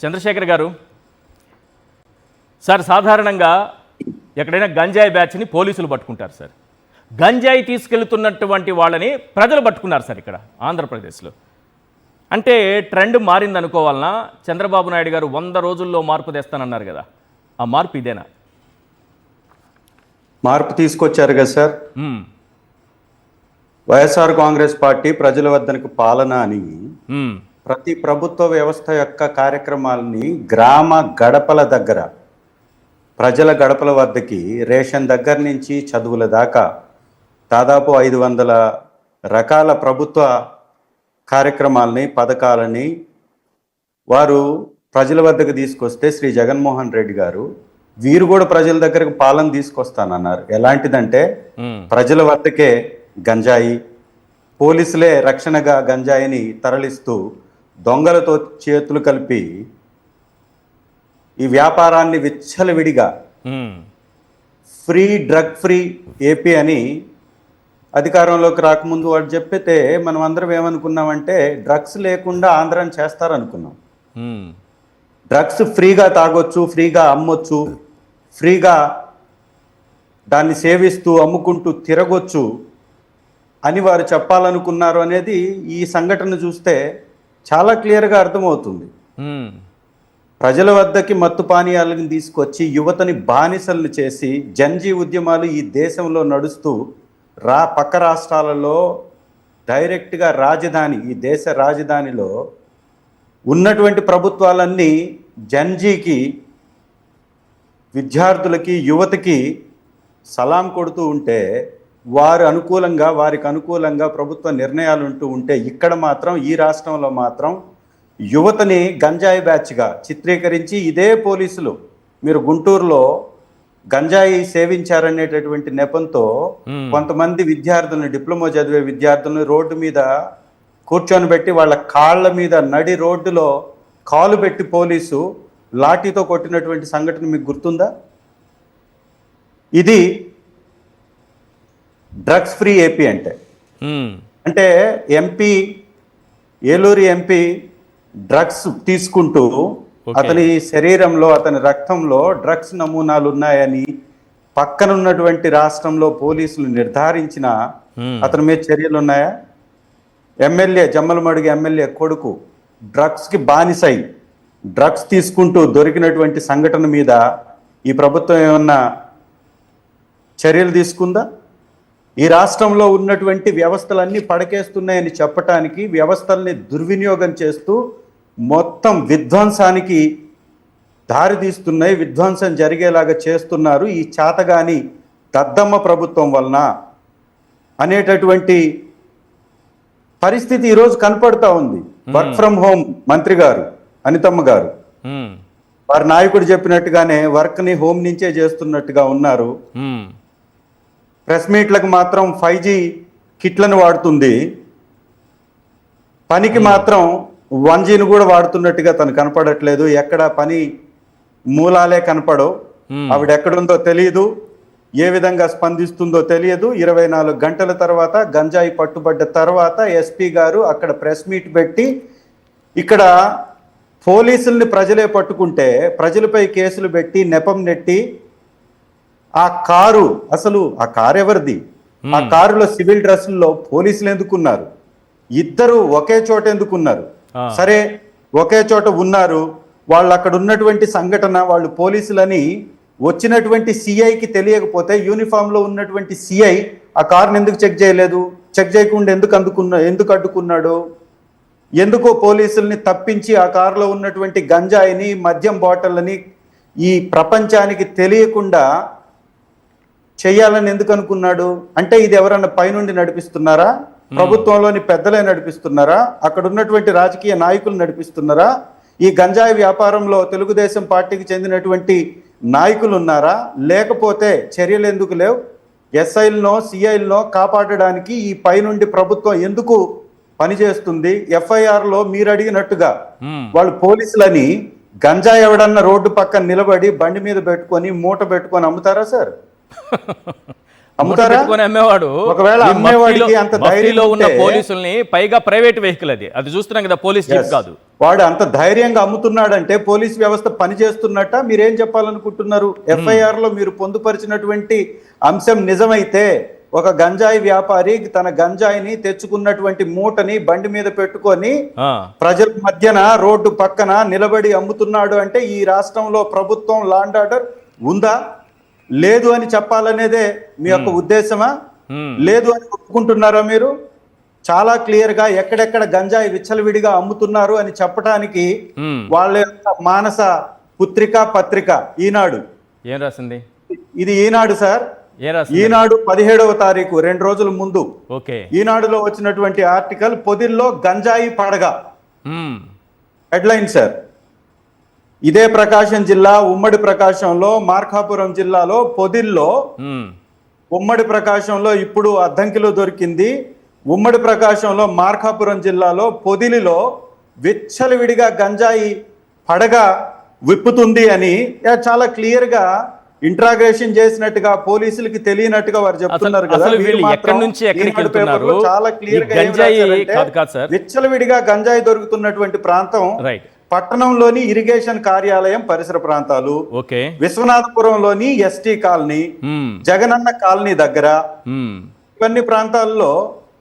చంద్రశేఖర్ గారు, సార్ సాధారణంగా ఎక్కడైనా గంజాయి బ్యాచ్ని పోలీసులు పట్టుకుంటారు సార్. గంజాయి తీసుకెళ్తున్నటువంటి వాళ్ళని ప్రజలు పట్టుకున్నారు సార్ ఇక్కడ ఆంధ్రప్రదేశ్లో. అంటే ట్రెండ్ మారింది అనుకోవాలనా? చంద్రబాబు నాయుడు గారు 100 రోజుల్లో మార్పు తెస్తానన్నారు కదా, ఆ మార్పు ఇదేనా? మార్పు తీసుకొచ్చారు కదా సార్. వైఎస్ఆర్ కాంగ్రెస్ పార్టీ ప్రజల వద్దకు పాలన అని ప్రతి ప్రభుత్వ వ్యవస్థ యొక్క కార్యక్రమాలని గ్రామ గడపల దగ్గర, ప్రజల గడపల వద్దకి రేషన్ దగ్గర నుంచి చదువుల దాకా దాదాపు 500 రకాల ప్రభుత్వ కార్యక్రమాలని, పథకాలని వారు ప్రజల వద్దకు తీసుకొస్తే శ్రీ జగన్మోహన్ రెడ్డి గారు వీరు కూడా ప్రజల దగ్గరకు పాలన తీసుకొస్తానన్నారు. ఎలాంటిదంటే ప్రజల వద్దకే గంజాయి, పోలీసులే రక్షణగా గంజాయిని తరలిస్తూ దొంగలతో చేతులు కలిపి ఈ వ్యాపారాన్ని విచ్చలవిడిగా డ్రగ్ ఫ్రీ ఏపీ అని అధికారంలోకి రాకముందు వాడు చెప్పితే మనం అందరం ఏమనుకున్నామంటే డ్రగ్స్ లేకుండా ఆంధ్రాని చేస్తారనుకున్నాం. డ్రగ్స్ ఫ్రీగా తాగొచ్చు, ఫ్రీగా అమ్మొచ్చు, ఫ్రీగా దాన్ని సేవిస్తూ అమ్ముకుంటూ తిరగొచ్చు అని వారు చెప్పాలనుకున్నారు అనేది ఈ సంఘటన చూస్తే చాలా క్లియర్గా అర్థమవుతుంది. ప్రజల వద్దకి మత్తు పానీయాలను తీసుకొచ్చి యువతని బానిసలను చేసి జంజీ ఉద్యమాలు ఈ దేశంలో నడుస్తూ పక్క రాష్ట్రాలలో డైరెక్ట్గా రాజధాని, ఈ దేశ రాజధానిలో ఉన్నటువంటి ప్రభుత్వాలన్నీ జంజీకి, విద్యార్థులకి, యువతకి సలాం కొడుతూ ఉంటే వారికి అనుకూలంగా ప్రభుత్వ నిర్ణయాలు ఉంటూ ఉంటే ఇక్కడ మాత్రం ఈ రాష్ట్రంలో మాత్రం యువతని గంజాయి బ్యాచ్గా చిత్రీకరించి ఇదే పోలీసులు మీరు గుంటూరులో గంజాయి సేవించారనేటటువంటి నెపంతో కొంతమంది విద్యార్థులను, డిప్లొమా చదివే విద్యార్థులను రోడ్డు మీద కూర్చొని పెట్టి వాళ్ళ కాళ్ళ మీద నడి రోడ్డులో కాలు పెట్టి పోలీసు లాఠీతో కొట్టినటువంటి సంఘటన మీకు గుర్తుందా? ఇది డ్రగ్స్ ఫ్రీ ఏపీ అంటే ఎంపీ, ఏలూరు ఎంపీ డ్రగ్స్ తీసుకుంటూ అతని శరీరంలో, అతని రక్తంలో డ్రగ్స్ నమూనాలు ఉన్నాయని పక్కనున్నటువంటి రాష్ట్రంలో పోలీసులు నిర్ధారించిన అతని మీద చర్యలు ఉన్నాయా? ఎమ్మెల్యే, జమ్మలమడుగు ఎమ్మెల్యే కొడుకు డ్రగ్స్కి బానిసై డ్రగ్స్ తీసుకుంటూ దొరికినటువంటి సంఘటన మీద ఈ ప్రభుత్వం ఏమన్నా చర్యలు తీసుకుందా? ఈ రాష్ట్రంలో ఉన్నటువంటి వ్యవస్థలన్నీ పడకేస్తున్నాయని చెప్పటానికి వ్యవస్థల్ని దుర్వినియోగం చేస్తూ మొత్తం విధ్వంసానికి దారి తీస్తున్నాయి, విధ్వంసం జరిగేలాగా చేస్తున్నారు ఈ చాతగాని దద్దమ్మ ప్రభుత్వం వలన అనేటటువంటి పరిస్థితి ఈరోజు కనపడతా ఉంది. వర్క్ ఫ్రమ్ హోమ్ మంత్రి గారు అనితమ్మ గారు వారి నాయకుడు చెప్పినట్టుగానే వర్క్ని హోమ్ నుంచే చేస్తున్నట్టుగా ఉన్నారు. ప్రెస్ మీట్లకు మాత్రం 5G కిట్లను వాడుతుంది, పనికి మాత్రం 1Gని కూడా వాడుతున్నట్టుగా తను కనపడట్లేదు. ఎక్కడ పని మూలాలే కనపడవు. ఆవిడ ఎక్కడుందో తెలియదు, ఏ విధంగా స్పందిస్తుందో తెలియదు. 24 గంటల తర్వాత గంజాయి పట్టుబడ్డ తర్వాత ఎస్పీ గారు అక్కడ ప్రెస్ మీట్ పెట్టి ఇక్కడ పోలీసుల్ని ప్రజలే పట్టుకుంటే ప్రజలపై కేసులు పెట్టి నెపం నెట్టి ఆ కారు, అసలు ఆ కారు ఎవరిది? ఆ కారులో సివిల్ డ్రెస్సుల్లో పోలీసులు ఎందుకున్నారు? ఇద్దరు ఒకే చోట ఎందుకున్నారు? సరే, ఒకే చోట ఉన్నారు, వాళ్ళు అక్కడ ఉన్నటువంటి సంఘటన, వాళ్ళు పోలీసులని వచ్చినటువంటి సిఐకి తెలియకపోతే యూనిఫామ్లో ఉన్నటువంటి సిఐ ఆ కారుని ఎందుకు చెక్ చేయలేదు? చెక్ చేయకుండా ఎందుకు అడ్డుకున్నాడు? ఎందుకో పోలీసుల్ని తప్పించి ఆ కారులో ఉన్నటువంటి గంజాయిని, మద్యం బాటిళ్ళని ఈ ప్రపంచానికి తెలియకుండా చెయ్యాలని ఎందుకు అనుకున్నాడు? అంటే ఇది ఎవరన్నా పైనుండి నడిపిస్తున్నారా? ప్రభుత్వంలోని పెద్దలే నడిపిస్తున్నారా? అక్కడ ఉన్నటువంటి రాజకీయ నాయకులు నడిపిస్తున్నారా? ఈ గంజాయి వ్యాపారంలో తెలుగుదేశం పార్టీకి చెందినటువంటి నాయకులు ఉన్నారా? లేకపోతే చర్యలు ఎందుకు లేవు? ఎస్ఐలనో సిఐలనో కాపాడడానికి ఈ పైనుండి ప్రభుత్వం ఎందుకు పనిచేస్తుంది? FIRలో మీరు అడిగినట్టుగా వాళ్ళు పోలీసులని గంజాయి ఎవడన్నా రోడ్డు పక్కన నిలబడి బండి మీద పెట్టుకొని మూట పెట్టుకొని అమ్ముతారా సార్? అమ్ముతారా? పెట్టుకొని అమ్మేవాడు ఒకవేళ ఈ అమ్మేవాడికి అంత ధైర్యం మఫ్టీలో ఉన్న ఉంటే- పోలీసుల్ని, పైగా ప్రైవేట్ వెహికల్ అది చూస్తున్నాం కదా, పోలీస్ జీప్ కాదు. వాడు అంత ధైర్యంగా అమ్ముతున్నాడంటే పోలీస్ వ్యవస్థ పనిచేస్తున్నట్ట మీరేం చెప్పాలనుకుంటున్నారు? ఎఫ్ఐఆర్ లో మీరు పొందుపరిచినటువంటి అంశం నిజమైతే ఒక గంజాయి వ్యాపారి తన గంజాయిని తెచ్చుకున్నటువంటి మూటని బండి మీద పెట్టుకొని ఆ, ప్రజల మధ్యన రోడ్డు పక్కన నిలబడి అమ్ముతున్నాడు అంటే ఈ రాష్ట్రంలో ప్రభుత్వం లాండ్ ఆర్డర్ ఉందా? లేదు అని చెప్పాలనేదే మీ యొక్క ఉద్దేశమా? లేదు అని ఒప్పుకుంటున్నారా మీరు? చాలా క్లియర్ గా ఎక్కడెక్కడ గంజాయి విచ్చలవిడిగా అమ్ముతున్నారు అని చెప్పడానికి వాళ్ళ యొక్క మానస పుత్రిక పత్రిక ఈనాడు. ఏం రాసింది? ఇది ఈనాడు సార్. ఏం రాసింది? ఈనాడు 17వ తారీఖు 2 రోజుల ముందు ఓకే. ఈనాడులో వచ్చినటువంటి ఆర్టికల్ పొదిల్లో గంజాయి పడగ మ్మ్. Headline sir. ఇదే ప్రకాశం జిల్లా ఉమ్మడి ప్రకాశంలో మార్కాపురం జిల్లాలో పొదిల్లో, మ్మ్. ఉమ్మడి ప్రకాశంలో ఇప్పుడు అద్దంకిలో దొరికింది, ఉమ్మడి ప్రకాశంలో మార్కాపురం జిల్లాలో పొదిలిలో విచ్చలవిడిగా గంజాయి పడగ విప్పుతుంది అని చాలా క్లియర్ గా ఇంట్రాగేషన్ చేసినట్టుగా పోలీసులకి తెలియనట్టుగా వారు చెప్తున్నారు కదా. అసలు వీరు వీళ్ళు మాత్రం ఎక్కడి నుంచి ఎక్కడికి ఈనాడు వెళ్తున్నారు? పేపర్లో చాలా క్లియర్ గా ఏం గంజాయి రాశారంటే, కాదు సార్. విచ్చలవిడిగా గంజాయి దొరుకుతున్నటువంటి ప్రాంతం రైట్. పట్టణంలోని ఇరిగేషన్ కార్యాలయం పరిసర ప్రాంతాలు, ఓకే. విశ్వనాథపురంలోని ఎస్టీ కాలనీ, మ్మ్. జగనన్న కాలనీ దగ్గర, మ్మ్. ఇవన్నీ ప్రాంతాల్లో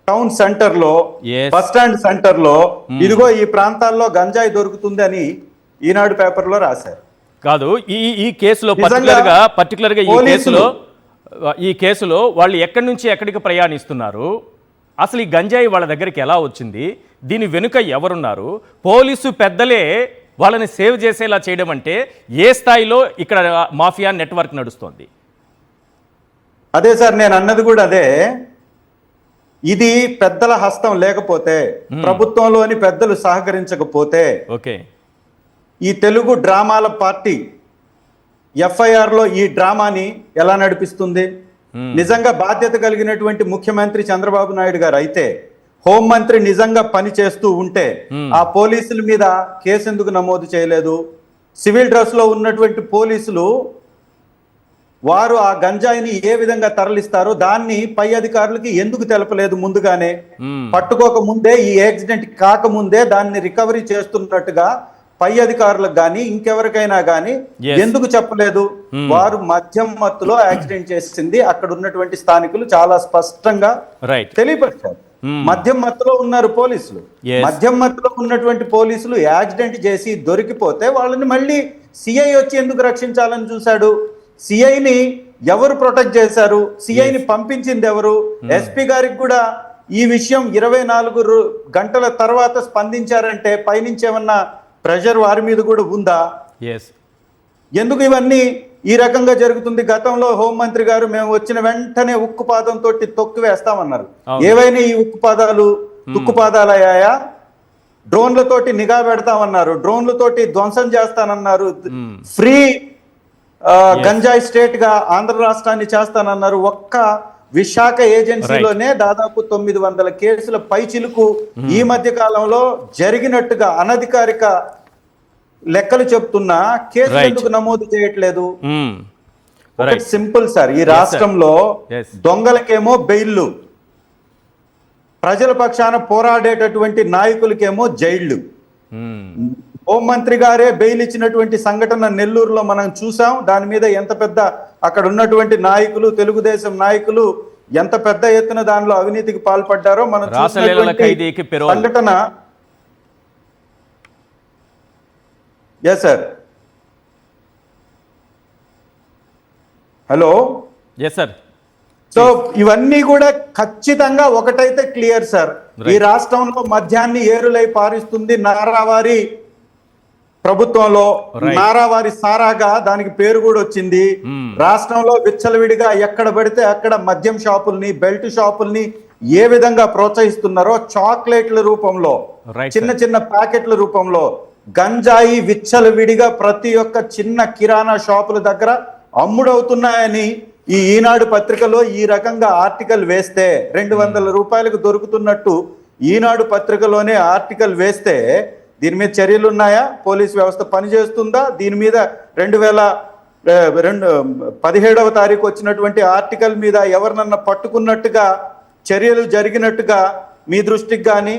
టౌన్ సెంటర్ లో, Yes. బస్ స్టాండ్ సెంటర్ లో ఇదిగో ఈ ప్రాంతాల్లో గంజాయి దొరుకుతుంది అని ఈనాడు పేపర్ లో రాశారు. కాదు, ఈ ఈ కేసులో నిజంగా పర్టికులర్గా పోలీసులు ఈ కేసులో వాళ్ళు ఎక్కడి నుంచి ఎక్కడికి ప్రయాణిస్తున్నారు, అసలు ఈ గంజాయి వాళ్ళ దగ్గరికి ఎలా వచ్చింది, దీని వెనుక ఎవరున్నారు, పోలీసు పెద్దలే వాళ్ళని సేవ్ చేసేలా చేయడం అంటే ఏ స్థాయిలో ఇక్కడ మాఫియా నెట్వర్క్ నడుస్తోంది? అదే సార్ నేను అన్నది కూడా అదే. ఇది పెద్దల హస్తం లేకపోతే, ప్రభుత్వంలోని పెద్దలు సహకరించకపోతే ఓకే. ఈ తెలుగు డ్రామాల పార్టీ ఎఫ్ఐఆర్ లో ఈ డ్రామాని ఎలా నడిపిస్తుంది? నిజంగా బాధ్యత కలిగినటువంటి ముఖ్యమంత్రి చంద్రబాబు నాయుడు గారు అయితే, హోంమంత్రి నిజంగా పని చేస్తూ ఉంటే ఆ పోలీసుల మీద కేసు ఎందుకు నమోదు చేయలేదు? సివిల్ డ్రెస్ లో ఉన్నటువంటి పోలీసులు వారు ఆ గంజాయిని ఏ విధంగా తరలిస్తారో దాన్ని పై అధికారులకి ఎందుకు తెలపలేదు ముందుగానే? పట్టుకోక ముందే, ఈ యాక్సిడెంట్ కాకముందే దాన్ని రికవరీ చేస్తున్నట్టుగా పై అధికారులకు గాని ఇంకెవరికైనా గాని ఎందుకు చెప్పలేదు? వారు మద్యం మత్తులో యాక్సిడెంట్ చేసింది అక్కడ ఉన్నటువంటి స్థానికులు చాలా స్పష్టంగా తెలియపరిచారు. మద్యం మత్తులో ఉన్నారు పోలీసులు. మద్యం మత్తులో ఉన్నటువంటి పోలీసులు యాక్సిడెంట్ చేసి దొరికిపోతే వాళ్ళని మళ్ళీ సిఐ వచ్చి ఎందుకు రక్షించాలని చూశాడు? సిఐని ఎవరు ప్రొటెక్ట్ చేశారు? సిఐని పంపించింది ఎవరు? ఎస్పీ గారికి కూడా ఈ విషయం 24 గంటల తర్వాత స్పందించారంటే పైనుంచి ఏమన్నా ప్రెషర్ వారి మీద కూడా ఉందా? ఎందుకు ఇవన్నీ ఈ రకంగా జరుగుతుంది? గతంలో హోంమంత్రి గారు మేము వచ్చిన వెంటనే ఉక్కుపాదంతో తొక్కి వేస్తామన్నారు. ఏవైనా ఈ ఉక్కుపాదాలు తుక్కుపాదాలయ్యాయా? డ్రోన్లతోటి నిఘా పెడతామన్నారు, డ్రోన్లతోటి ధ్వంసం చేస్తానన్నారు, ఫ్రీ గంజాయి స్టేట్ గా ఆంధ్ర రాష్ట్రాన్ని చేస్తానన్నారు. ఒక్క విశాఖ ఏజెన్సీలోనే దాదాపు 900 కేసుల పైచిలుకు ఈ మధ్య కాలంలో జరిగినట్టుగా అనధికారిక లెక్కలు చెప్తున్నా కేసులు ఎందుకు నమోదు చేయట్లేదు? సింపుల్ సార్, ఈ రాష్ట్రంలో దొంగలకేమో బెయిల్లు, ప్రజల పక్షాన పోరాడేటటువంటి నాయకులకేమో జైళ్లు. హోంమంత్రి గారే బెయిల్ ఇచ్చినటువంటి సంఘటన నెల్లూరులో మనం చూసాం. దాని మీద ఎంత పెద్ద అక్కడ ఉన్నటువంటి నాయకులు, తెలుగుదేశం నాయకులు ఎంత పెద్ద ఎత్తున దానిలో అవినీతికి పాల్పడ్డారో మనం సంఘటన. Yes sir. Hello. Yes sir. So ఇవన్నీ కూడా ఖచ్చితంగా ఒకటైతే క్లియర్ సార్, ఈ రాష్ట్రంలో మద్యాన్ని ఏరులై పారిస్తుంది నారావారి ప్రభుత్వంలో. నారావారి సారాగా దానికి పేరు కూడా వచ్చింది. రాష్ట్రంలో విచ్చలవిడిగా ఎక్కడ పడితే అక్కడ మద్యం షాపుల్ని, బెల్ట్ షాపుల్ని ఏ విధంగా ప్రోత్సహిస్తున్నారో, చాక్లెట్ల రూపంలో, చిన్న చిన్న ప్యాకెట్ల రూపంలో గంజాయి విచ్చలవిడిగా ప్రతి ఒక్క చిన్న కిరాణా షాపుల దగ్గర అమ్ముడవుతున్నాయని ఈ ఈనాడు పత్రికలో ఈ రకంగా ఆర్టికల్ వేస్తే 200 రూపాయలకు దొరుకుతున్నట్టు ఈనాడు పత్రికలోనే ఆర్టికల్ వేస్తే దీని మీద చర్యలు ఉన్నాయా? పోలీస్ వ్యవస్థ పనిచేస్తుందా? దీని మీద రెండు 17వ తారీఖు వచ్చినటువంటి ఆర్టికల్ మీద ఎవరినన్నా పట్టుకున్నట్టుగా చర్యలు జరిగినట్టుగా మీ దృష్టికి కానీ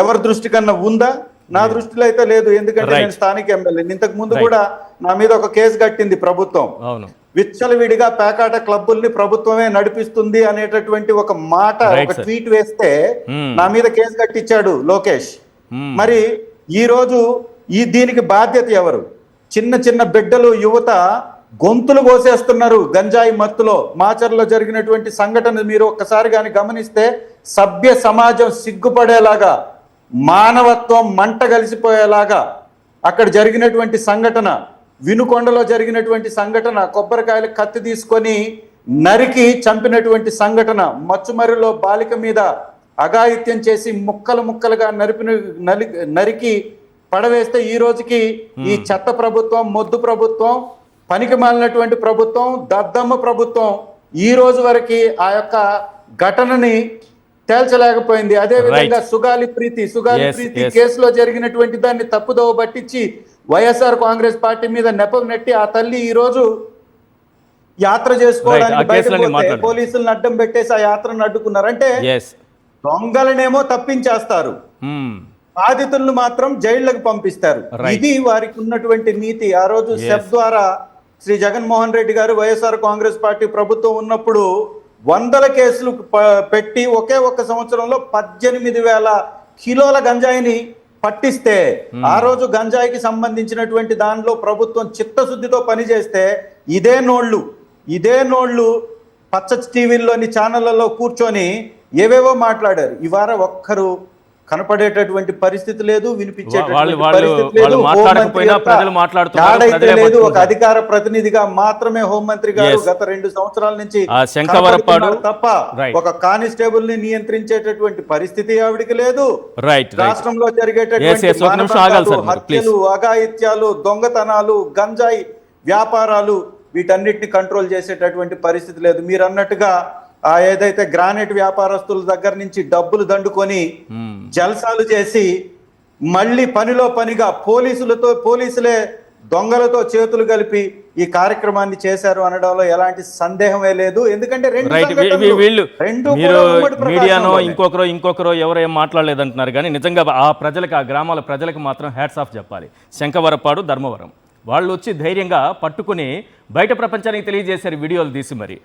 ఎవరి దృష్టి కన్నా ఉందా? నా దృష్టిలో అయితే లేదు. ఎందుకంటే Right. నేను స్థానిక ఎమ్మెల్యే. ఇంతకు ముందు కూడా నా మీద ఒక కేసు కట్టింది ప్రభుత్వం. అవును. విచ్చలవిడిగా పేకాట క్లబ్బుల్ని ప్రభుత్వమే నడిపిస్తుంది అనేటటువంటి ఒక మాట, Right, ఒక sir. ట్వీట్ వేస్తే Hmm. నా మీద కేసు కట్టించాడు లోకేష్. Hmm. మరి ఈ రోజు దీనికి బాధ్యత ఎవరు? చిన్న చిన్న బిడ్డలు, యువత గొంతులు కోసేస్తున్నారు గంజాయి మత్తులో. మాచర్లో జరిగినటువంటి సంఘటన మీరు ఒక్కసారి కానీ గమనిస్తే సభ్య సమాజం సిగ్గుపడేలాగా, మానవత్వం మంట కలిసిపోయేలాగా అక్కడ జరిగినటువంటి సంఘటన, వినుకొండలో జరిగినటువంటి సంఘటన, కొబ్బరికాయలు కత్తి తీసుకొని నరికి చంపినటువంటి సంఘటన, మచ్చుమరిలో బాలిక మీద అఘాయిత్యం చేసి ముక్కలు ముక్కలుగా నరికి పడవేస్తే ఈ రోజుకి ఈ చెత్త ప్రభుత్వం, మొద్దు ప్రభుత్వం, పనికి మాలినటువంటి ప్రభుత్వం, దద్దమ్మ ప్రభుత్వం ఈ రోజు వరకు ఆ యొక్క ఘటనని తేల్చలేకపోయింది. అదే విధంగా సుగాలి ప్రీతి Yes. కేసులో జరిగినటువంటి దాన్ని తప్పుదోవ పట్టించి వైఎస్ఆర్ కాంగ్రెస్ పార్టీ మీద నెపం నెట్టి ఆ తల్లి ఈ రోజు యాత్ర Right. ఆ చేసుకోవడానికి కేసులన్నీ బయటకు పోతే మాట్లాడండి. పోలీసులను అడ్డం పెట్టేసి ఆ యాత్రను అడ్డుకున్నారు. అంటే ఎస్. దొంగలనేమో తప్పించేస్తారు, బాధితులను మాత్రం జైళ్లకు పంపిస్తారు. Right. ఇది వారికి ఉన్నటువంటి నీతి. ఆ రోజు Yes. సెఫ్ ద్వారా శ్రీ జగన్మోహన్ రెడ్డి గారు వైఎస్ఆర్ కాంగ్రెస్ పార్టీ ప్రభుత్వం ఉన్నప్పుడు 100 కేసులు పెట్టి ఒకే ఒక్క సంవత్సరంలో 18,000 కిలోల గంజాయిని పట్టిస్తే ఆ రోజు గంజాయికి సంబంధించినటువంటి దానిలో ప్రభుత్వం చిత్తశుద్ధితో పనిచేస్తే ఇదే నోళ్ళు పచ్చ టీవీల్లోని ఛానళ్లలో కూర్చొని ఏవేవో మాట్లాడారు. ఇవాళ ఒక్కరు కనపడేటటువంటి పరిస్థితి లేదు, వినిపించేటటువంటి పరిస్థితి లేదు. మాట్లాడకపోయినా ప్రజలు మాట్లాడుతున్నారు, ప్రజలే లేదు. ఒక పట్టుకుంటారు. అధికార ప్రతినిధిగా మాత్రమే హోంమంత్రి గారు Yes. గత 2 సంవత్సరాల నుంచి ఆ శంఖవరపాడు కనపడుతున్నారు తప్ప Right. ఒక కానిస్టేబుల్ ని నియంత్రించేటటువంటి పరిస్థితి ఆవిడికి లేదు. రైట్. రాష్ట్రంలో Yes, జరిగేటటువంటి yes. ఒక నిమిషం ఆగాలి సార్ మీరు, please. హత్యలు, అఘాయిత్యాలు, దొంగతనాలు, గంజాయి వ్యాపారాలు వీటన్నిటిని కంట్రోల్ చేసేటటువంటి పరిస్థితి లేదు. మీరు అన్నట్టుగా ఏదైతే గ్రానైట్ వ్యాపారస్తుల దగ్గర నుంచి డబ్బులు దండుకొని జల్సాలు చేసి మళ్ళీ పనిలో పనిగా పోలీసులే దొంగలతో చేతులు కలిపి ఈ కార్యక్రమాన్ని చేశారు అనడంలో ఎలాంటి సందేహమే లేదు. ఎందుకంటే వీళ్ళు మీరు మీడియానో ఇంకొకరో ఎవరో ఏం మాట్లాడలేదంటున్నారు, కానీ నిజంగా ఆ ప్రజలకు, ఆ గ్రామాల ప్రజలకు మాత్రం హ్యాట్స్ ఆఫ్ చెప్పాలి. శంఖవరపాడు, ధర్మవరం వాళ్ళు వచ్చి ధైర్యంగా పట్టుకుని బయట ప్రపంచానికి తెలియజేశారు వీడియోలు తీసి మరి.